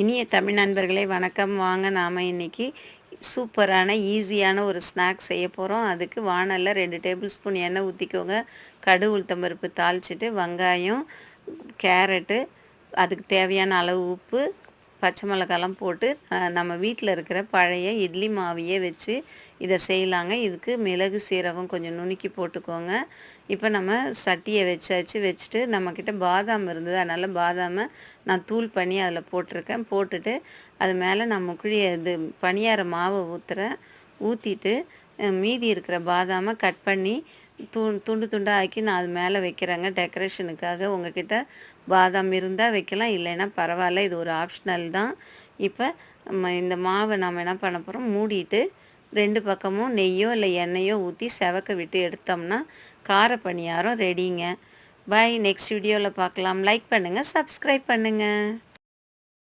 இனிய தமிழ் நண்பர்களே வணக்கம். வாங்க நாம் இன்றைக்கி சூப்பரான ஈஸியான ஒரு ஸ்நாக்ஸ் செய்ய போகிறோம். அதுக்கு வாணலில் 2 டேபிள் ஸ்பூன் எண்ணெய் ஊற்றிக்கோங்க. கடுகு உளுத்தம்பருப்பு தாளிச்சிட்டு வெங்காயம், கேரட்டு, அதுக்கு தேவையான அளவு உப்பு, பச்சை மிளகாலாம் போட்டு நம்ம வீட்டில் இருக்கிற பழைய இட்லி மாவையே வச்சு இதை செய்யலாங்க. இதுக்கு மிளகு சீரகம் கொஞ்சம் நுணுக்கி போட்டுக்கோங்க. இப்போ நம்ம சட்டியை வச்சுட்டு நம்மக்கிட்ட பாதாம் இருந்தது, அதனால் பாதாமை நான் தூள் பண்ணி அதில் போட்டிருக்கேன். போட்டுட்டு அது மேலே நான் இது பணியார மாவை ஊற்றிட்டு மீதி இருக்கிற பாதாமை கட் பண்ணி துண்டு துண்டாக ஆக்கி நான் அது மேலே வைக்கிறேங்க டெக்கரேஷனுக்காக. உங்கள்கிட்ட பாதாம் இருந்தால் வைக்கலாம், இல்லைன்னா பரவாயில்ல, இது ஒரு ஆப்ஷனல் தான். இப்போ இந்த மாவை நாம் என்ன பண்ண போகிறோம், மூடிட்டு 2 பக்கமும் நெய்யோ இல்லை எண்ணெயோ ஊற்றி செவக்க விட்டு எடுத்தோம்னா கார பணியாரம் ரெடிங்க. பாய். நெக்ஸ்ட் வீடியோவில் பார்க்கலாம். லைக் பண்ணுங்கள், சப்ஸ்கிரைப் பண்ணுங்கள்.